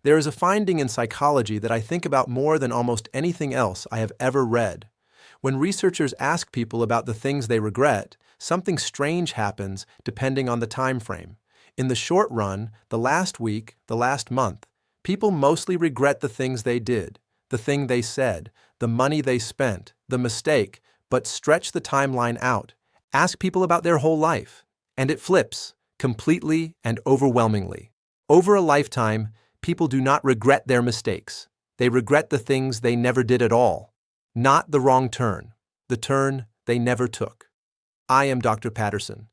There is a finding in psychology that I think about more than almost anything else I have ever read. When researchers ask people about the things they regret, something strange happens depending on the time frame. In the short run, the last week, the last month, people mostly regret the things they did, the thing they said, the money they spent, the mistake, but stretch the timeline out. Ask people about their whole life, and it flips, completely and overwhelmingly. Over a lifetime, people do not regret their mistakes. They regret the things they never did at all. Not the wrong turn, the turn they never took. I am Dr. Patterson.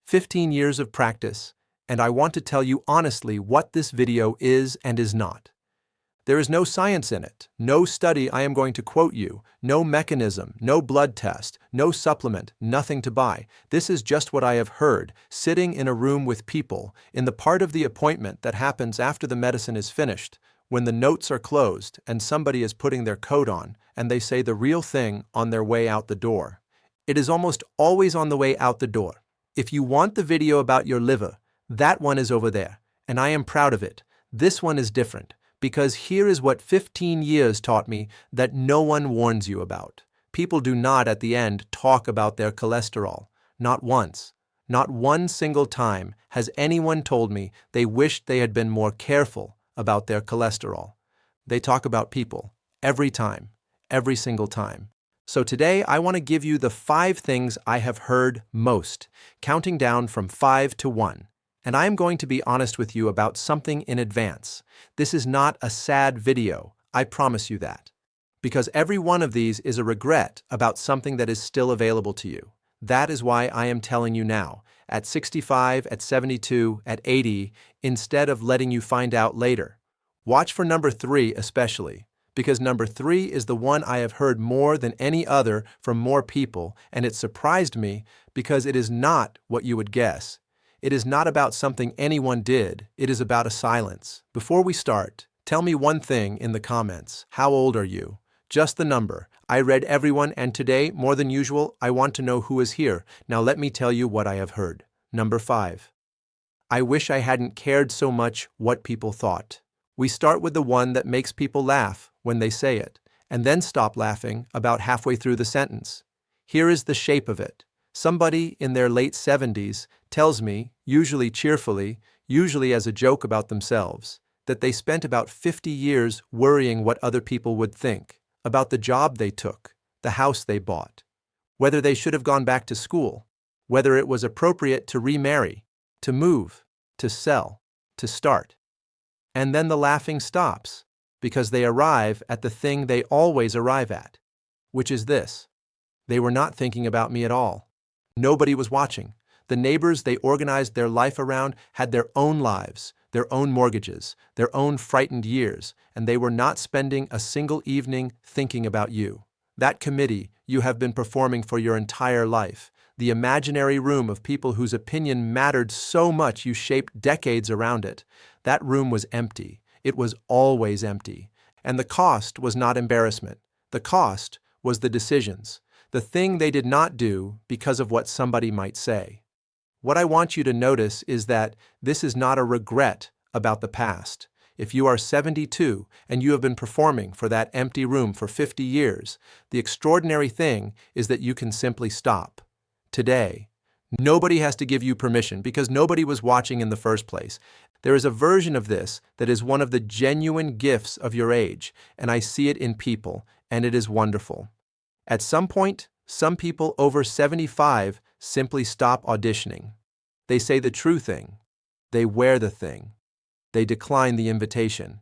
15 years of practice, and I want to tell you honestly what this video is and is not. There is no science in it, no study I am going to quote you, no mechanism, no blood test, no supplement, nothing to buy. This is just what I have heard, sitting in a room with people, in the part of the appointment that happens after the medicine is finished, when the notes are closed and somebody is putting their coat on, and they say the real thing on their way out the door. It is almost always on the way out the door. If you want the video about your liver, that one is over there, and I am proud of it. This one is different, because here is what 15 years taught me that no one warns you about. People do not, at the end, talk about their cholesterol. Not once. Not one single time has anyone told me they wished they had been more careful about their cholesterol. They talk about people, every time, every single time. So today I want to give you the 5 things I have heard most, counting down from 5 to 1. And I am going to be honest with you about something in advance. This is not a sad video, I promise you that. Because every one of these is a regret about something that is still available to you. That is why I am telling you now, at 65, at 72, at 80, instead of letting you find out later. Watch for number 3 especially, because number 3 is the one I have heard more than any other from more people, and it surprised me because it is not what you would guess. It is not about something anyone did, it is about a silence. Before we start, tell me one thing in the comments. How old are you? Just the number. I read everyone, and today, more than usual, I want to know who is here. Now let me tell you what I have heard. Number 5. I wish I hadn't cared so much what people thought. We start with the one that makes people laugh when they say it, and then stop laughing about halfway through the sentence. Here is the shape of it. Somebody in their late 70s tells me, usually cheerfully, usually as a joke about themselves, that they spent about 50 years worrying what other people would think, about the job they took, the house they bought, whether they should have gone back to school, whether it was appropriate to remarry, to move, to sell, to start. And then the laughing stops, because they arrive at the thing they always arrive at, which is this. They were not thinking about me at all. Nobody was watching. The neighbors they organized their life around had their own lives, their own mortgages, their own frightened years, and they were not spending a single evening thinking about you. That committee you have been performing for your entire life, the imaginary room of people whose opinion mattered so much you shaped decades around it, that room was empty. It was always empty. And the cost was not embarrassment. The cost was the decisions. The thing they did not do because of what somebody might say. What I want you to notice is that this is not a regret about the past. If you are 72 and you have been performing for that empty room for 50 years, the extraordinary thing is that you can simply stop. Today, nobody has to give you permission because nobody was watching in the first place. There is a version of this that is one of the genuine gifts of your age, and I see it in people, and it is wonderful. At some point, some people over 75 simply stop auditioning. They say the true thing. They wear the thing. They decline the invitation.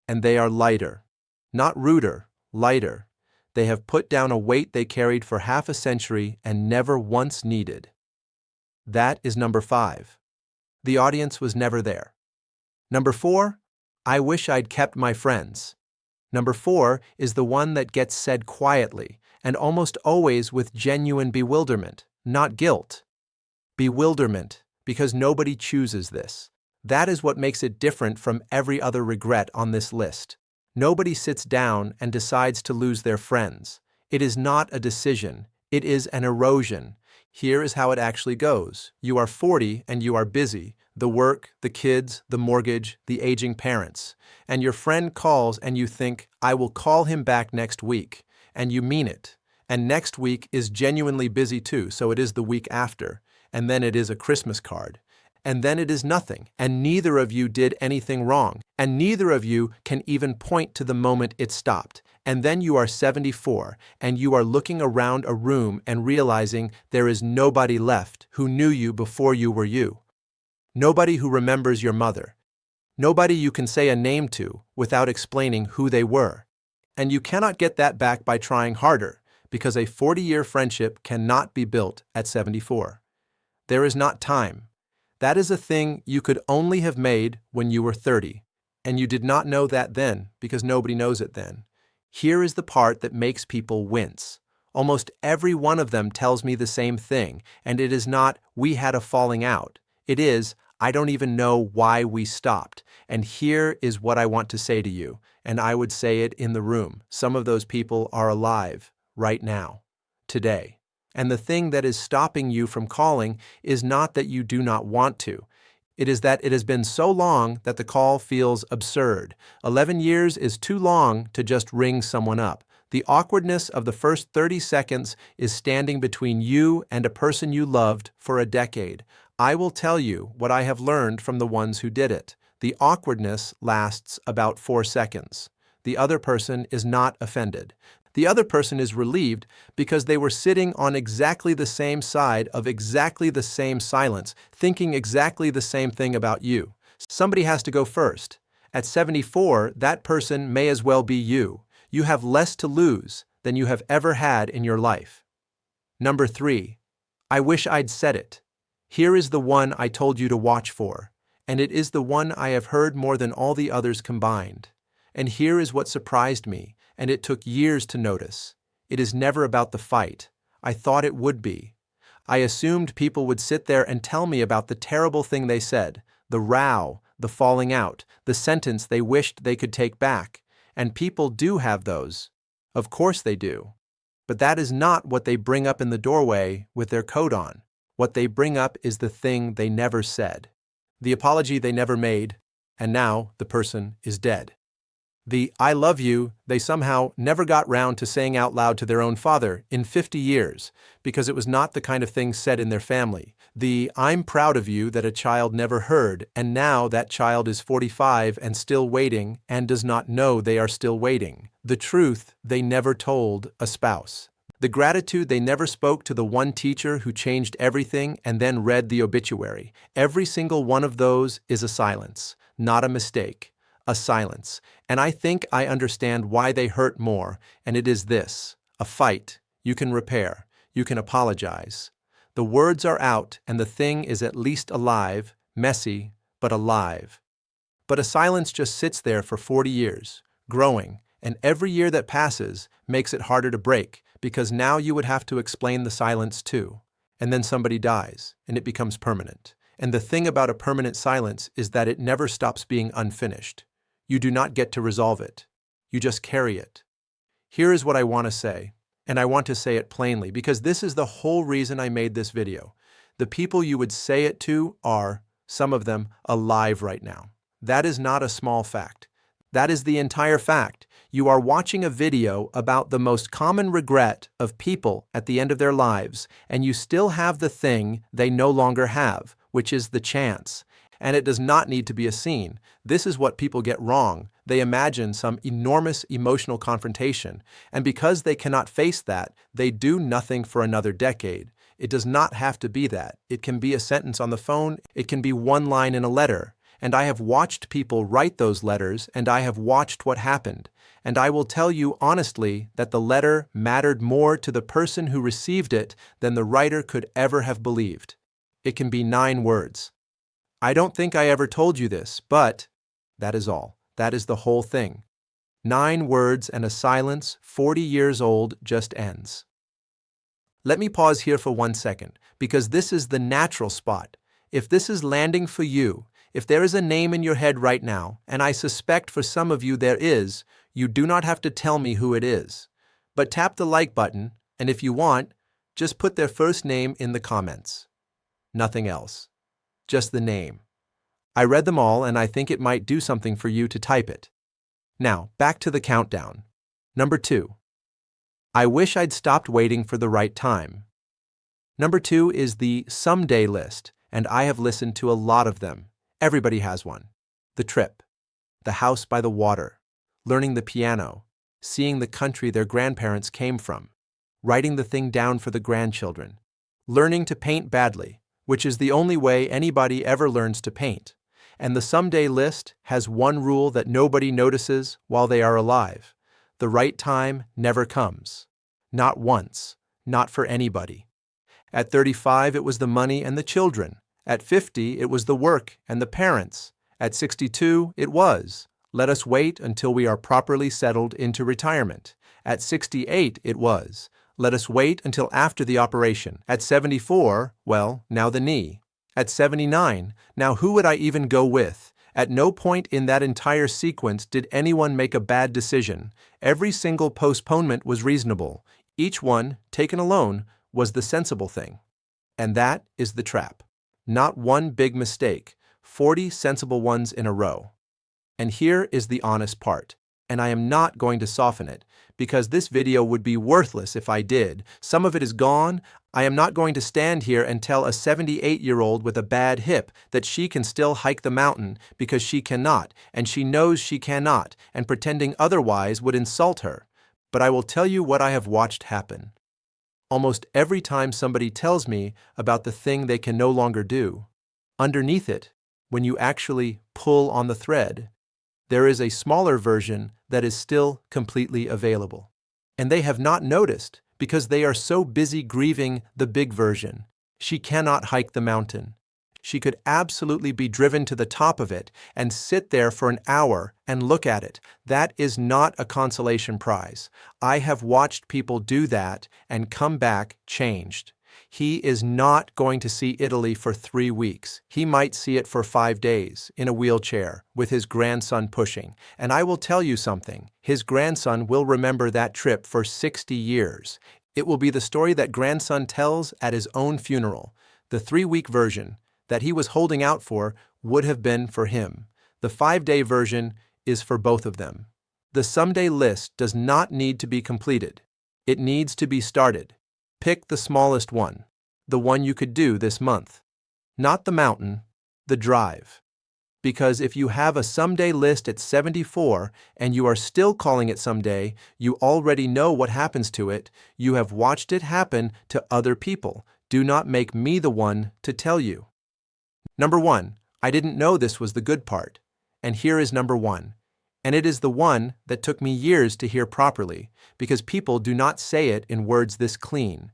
And they are lighter. Not ruder, lighter. They have put down a weight they carried for half a century and never once needed. That is number 5. The audience was never there. Number 4, I wish I'd kept my friends. Number 4 is the one that gets said quietly, and almost always with genuine bewilderment, not guilt. Bewilderment, because nobody chooses this. That is what makes it different from every other regret on this list. Nobody sits down and decides to lose their friends. It is not a decision. It is an erosion. Here is how it actually goes. You are 40 and you are busy. The work, the kids, the mortgage, the aging parents. And your friend calls and you think, I will call him back next week. And you mean it. And next week is genuinely busy too, so it is the week after. And then it is a Christmas card. And then it is nothing, and neither of you did anything wrong, and neither of you can even point to the moment it stopped. And then you are 74, and you are looking around a room and realizing there is nobody left who knew you before you were you. Nobody who remembers your mother. Nobody you can say a name to without explaining who they were. And you cannot get that back by trying harder, because a 40-year friendship cannot be built at 74. There is not time. That is a thing you could only have made when you were 30, and you did not know that then because nobody knows it then. Here is the part that makes people wince. Almost every one of them tells me the same thing, and it is not, we had a falling out. It is, I don't even know why we stopped. And here is what I want to say to you, and I would say it in the room. Some of those people are alive right now, today. And the thing that is stopping you from calling is not that you do not want to. It is that it has been so long that the call feels absurd. 11 years is too long to just ring someone up. The awkwardness of the first 30 seconds is standing between you and a person you loved for a decade. I will tell you what I have learned from the ones who did it. The awkwardness lasts about 4 seconds. The other person is not offended. The other person is relieved because they were sitting on exactly the same side of exactly the same silence, thinking exactly the same thing about you. Somebody has to go first. At 74, that person may as well be you. You have less to lose than you have ever had in your life. Number 3. I wish I'd said it. Here is the one I told you to watch for, and it is the one I have heard more than all the others combined. And here is what surprised me, and it took years to notice. It is never about the fight. I thought it would be. I assumed people would sit there and tell me about the terrible thing they said, the row, the falling out, the sentence they wished they could take back. And people do have those. Of course they do. But that is not what they bring up in the doorway with their coat on. What they bring up is the thing they never said, the apology they never made, and now the person is dead. The I love you they somehow never got round to saying out loud to their own father in 50 years, because it was not the kind of thing said in their family. The I'm proud of you that a child never heard, and now that child is 45 and still waiting and does not know they are still waiting. The truth they never told a spouse. The gratitude they never spoke to the one teacher who changed everything and then read the obituary. Every single one of those is a silence, not a mistake. A silence, and I think I understand why they hurt more, and it is this. A fight, you can repair, you can apologize. The words are out, and the thing is at least alive, messy, but alive. But a silence just sits there for 40 years, growing, and every year that passes makes it harder to break, because now you would have to explain the silence too. And then somebody dies, and it becomes permanent. And the thing about a permanent silence is that it never stops being unfinished. You do not get to resolve it. You just carry it. Here is what I want to say, and I want to say it plainly because this is the whole reason I made this video. The people you would say it to are, some of them, alive right now. That is not a small fact. That is the entire fact. You are watching a video about the most common regret of people at the end of their lives, and you still have the thing they no longer have, which is the chance. And it does not need to be a scene. This is what people get wrong. They imagine some enormous emotional confrontation, and because they cannot face that, they do nothing for another decade. It does not have to be that. It can be a sentence on the phone. It can be one line in a letter. And I have watched people write those letters, and I have watched what happened. And I will tell you honestly that the letter mattered more to the person who received it than the writer could ever have believed. It can be 9 words. I don't think I ever told you this, but that is all. That is the whole thing. 9 words and a silence 40 years old just ends. Let me pause here for 1 second, because this is the natural spot. If this is landing for you, if there is a name in your head right now, and I suspect for some of you there is, you do not have to tell me who it is. But tap the like button, and if you want, just put their first name in the comments. Nothing else. Just the name. I read them all and I think it might do something for you to type it. Now, back to the countdown. Number 2. I wish I'd stopped waiting for the right time. Number 2 is the someday list, and I have listened to a lot of them. Everybody has one. The trip, the house by the water, learning the piano, seeing the country their grandparents came from, writing the thing down for the grandchildren, learning to paint badly, which is the only way anybody ever learns to paint. And the someday list has one rule that nobody notices while they are alive. The right time never comes. Not once. Not for anybody. At 35, it was the money and the children. At 50, it was the work and the parents. At 62, it was, let us wait until we are properly settled into retirement. At 68, it was, let us wait until after the operation. At 74, well, now the knee. At 79, now who would I even go with? At no point in that entire sequence did anyone make a bad decision. Every single postponement was reasonable. Each one, taken alone, was the sensible thing. And that is the trap. Not one big mistake, 40 sensible ones in a row. And here is the honest part. And I am not going to soften it, because this video would be worthless if I did. Some of it is gone. I am not going to stand here and tell a 78-year-old with a bad hip that she can still hike the mountain because she cannot, and she knows she cannot, and pretending otherwise would insult her. But I will tell you what I have watched happen. Almost every time somebody tells me about the thing they can no longer do, underneath it, when you actually pull on the thread, there is a smaller version that is still completely available. And they have not noticed because they are so busy grieving the big version. She cannot hike the mountain. She could absolutely be driven to the top of it and sit there for an hour and look at it. That is not a consolation prize. I have watched people do that and come back changed. He is not going to see Italy for 3 weeks. He might see it for 5 days, in a wheelchair, with his grandson pushing. And I will tell you something, his grandson will remember that trip for 60 years. It will be the story that grandson tells at his own funeral. The 3-week version that he was holding out for would have been for him. The 5-day version is for both of them. The someday list does not need to be completed. It needs to be started. Pick the smallest one, the one you could do this month. Not the mountain, the drive. Because if you have a someday list at 74 and you are still calling it someday, you already know what happens to it. You have watched it happen to other people. Do not make me the one to tell you. Number 1, I didn't know this was the good part. And here is number 1. And it is the one that took me years to hear properly, because people do not say it in words this clean.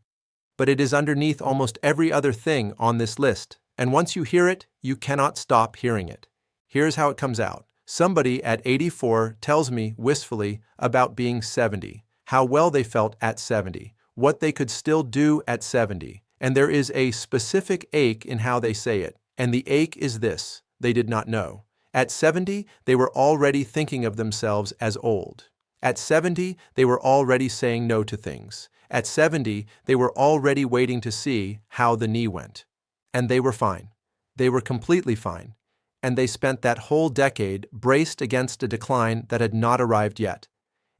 But it is underneath almost every other thing on this list, and once you hear it, you cannot stop hearing it. Here's how it comes out. Somebody at 84 tells me wistfully about being 70, how well they felt at 70, what they could still do at 70, and there is a specific ache in how they say it, and the ache is this: they did not know. At 70, they were already thinking of themselves as old. At 70, they were already saying no to things. At 70, they were already waiting to see how the knee went. And they were fine. They were completely fine. And they spent that whole decade braced against a decline that had not arrived yet.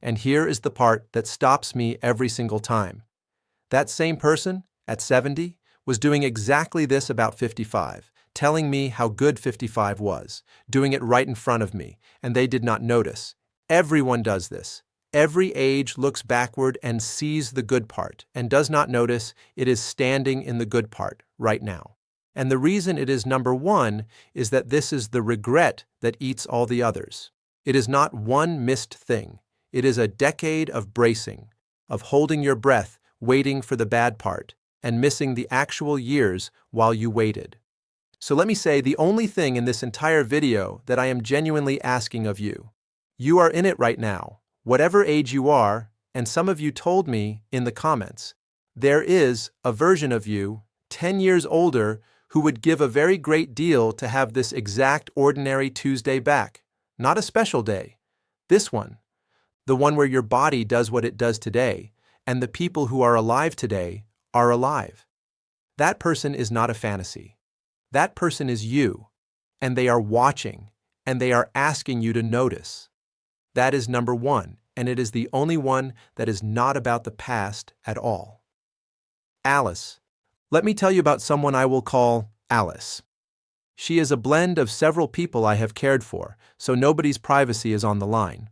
And here is the part that stops me every single time. That same person, at 70, was doing exactly this about 55. Telling me how good 55 was, doing it right in front of me, and they did not notice. Everyone does this. Every age looks backward and sees the good part, and does not notice it is standing in the good part right now. And the reason it is number 1 is that this is the regret that eats all the others. It is not one missed thing. It is a decade of bracing, of holding your breath, waiting for the bad part, and missing the actual years while you waited. So let me say the only thing in this entire video that I am genuinely asking of you. You are in it right now, whatever age you are, and some of you told me in the comments, there is a version of you, 10 years older, who would give a very great deal to have this exact ordinary Tuesday back. Not a special day. This one. The one where your body does what it does today, and the people who are alive today are alive. That person is not a fantasy. That person is you. and they are watching, and they are asking you to notice. That is number one, and it is the only one that is not about the past at all. Alice. Let me tell you about someone I will call Alice. She is a blend of several people I have cared for, so nobody's privacy is on the line.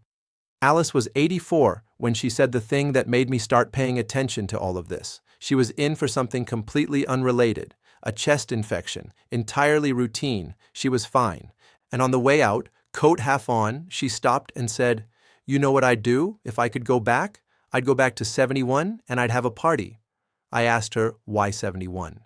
Alice was 84 when she said the thing that made me start paying attention to all of this. She was in for something completely unrelated, a chest infection, entirely routine. She was fine. And on the way out, coat half on, she stopped and said, "You know what I'd do if I could go back? I'd go back to 71 and I'd have a party." I asked her, why 71?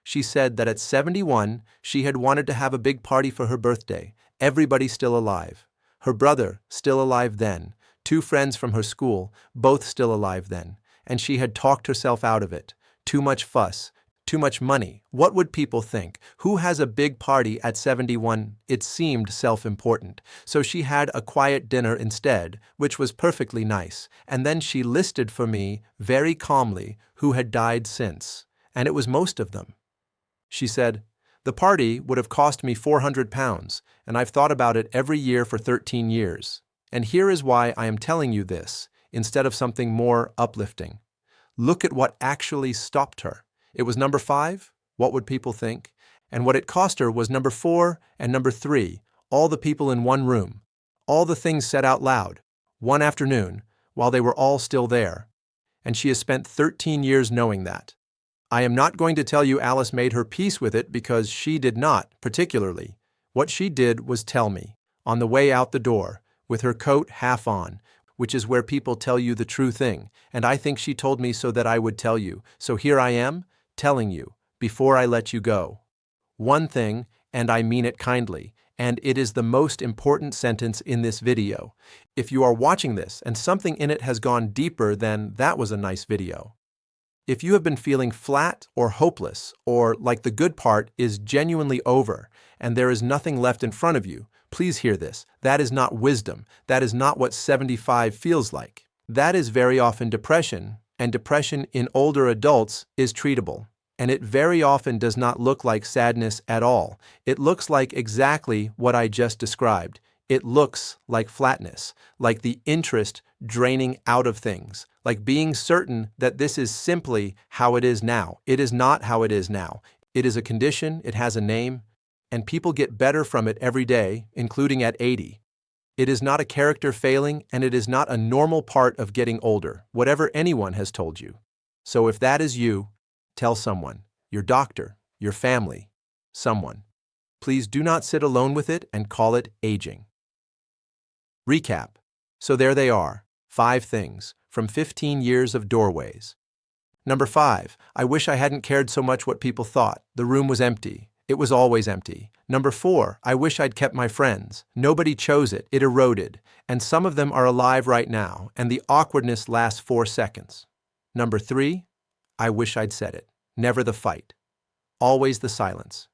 She said that at 71, she had wanted to have a big party for her birthday, everybody still alive. Her brother, still alive then, 2 friends from her school, both still alive then, and she had talked herself out of it. Too much fuss, too much money. What would people think? Who has a big party at 71? It seemed self-important. So she had a quiet dinner instead, which was perfectly nice, and then she listed for me, very calmly, who had died since, and it was most of them. She said, "The party would have cost me £400, and I've thought about it every year for 13 years. And here is why I am telling you this, instead of something more uplifting. Look at what actually stopped her. It was number 5, what would people think? And what it cost her was number 4 and number 3, all the people in one room, all the things said out loud, one afternoon, while they were all still there. And she has spent 13 years knowing that. I am not going to tell you Alice made her peace with it because she did not, particularly. What she did was tell me, on the way out the door, with her coat half on, which is where people tell you the true thing, and I think she told me so that I would tell you. So here I am, telling you, before I let you go. One thing, and I mean it kindly, and it is the most important sentence in this video. If you are watching this and something in it has gone deeper, then that was a nice video. If you have been feeling flat or hopeless, or like the good part is genuinely over, and there is nothing left in front of you, please hear this. That is not wisdom. That is not what 75 feels like. That is very often depression, and depression in older adults is treatable. And it very often does not look like sadness at all. It looks like exactly what I just described. It looks like flatness, like the interest draining out of things, like being certain that this is simply how it is now. It is not how it is now. It is a condition, it has a name, and people get better from it every day, including at 80. It is not a character failing, and it is not a normal part of getting older, whatever anyone has told you. So if that is you, tell someone, your doctor, your family, someone. Please do not sit alone with it and call it aging. Recap. So there they are, 5 things from 15 years of doorways. Number 5, I wish I hadn't cared so much what people thought. The room was empty. It was always empty. Number 4, I wish I'd kept my friends. Nobody chose it. It eroded. And some of them are alive right now, and the awkwardness lasts 4 seconds. Number 3, I wish I'd said it. Never the fight. Always the silence.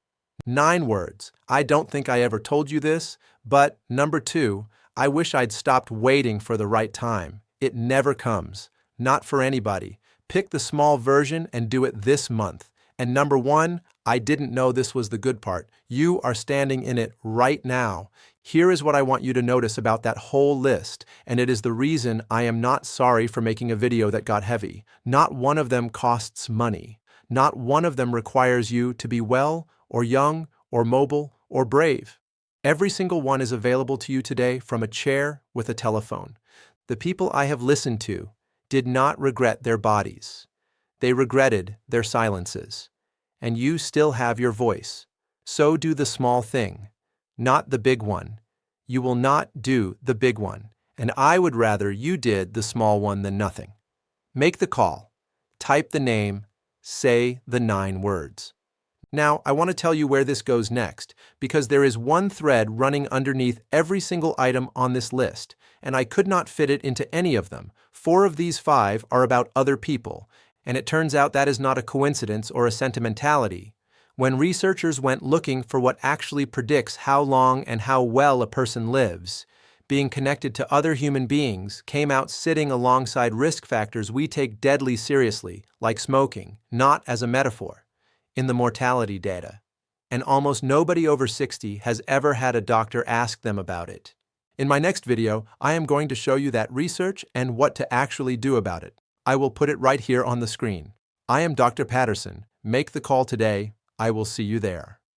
9 words. I don't think I ever told you this, but number 2, I wish I'd stopped waiting for the right time. It never comes. Not for anybody. Pick the small version and do it this month. And number 1, I didn't know this was the good part. You are standing in it right now. Here is what I want you to notice about that whole list, and it is the reason I am not sorry for making a video that got heavy. Not one of them costs money. Not one of them requires you to be well, or young, or mobile, or brave. Every single one is available to you today from a chair with a telephone. The people I have listened to did not regret their bodies. They regretted their silences. And you still have your voice. So do the small thing, not the big one. You will not do the big one, and I would rather you did the small one than nothing. Make the call. Type the name. Say the 9 words. Now, I want to tell you where this goes next, because there is one thread running underneath every single item on this list, and I could not fit it into any of them. 4 of these 5 are about other people, and it turns out that is not a coincidence or a sentimentality. When researchers went looking for what actually predicts how long and how well a person lives, being connected to other human beings came out sitting alongside risk factors we take deadly seriously, like smoking, not as a metaphor, in the mortality data. and almost nobody over 60 has ever had a doctor ask them about it. In my next video, I am going to show you that research and what to actually do about it. I will put it right here on the screen. I am Dr. Patterson. Make the call today. I will see you there.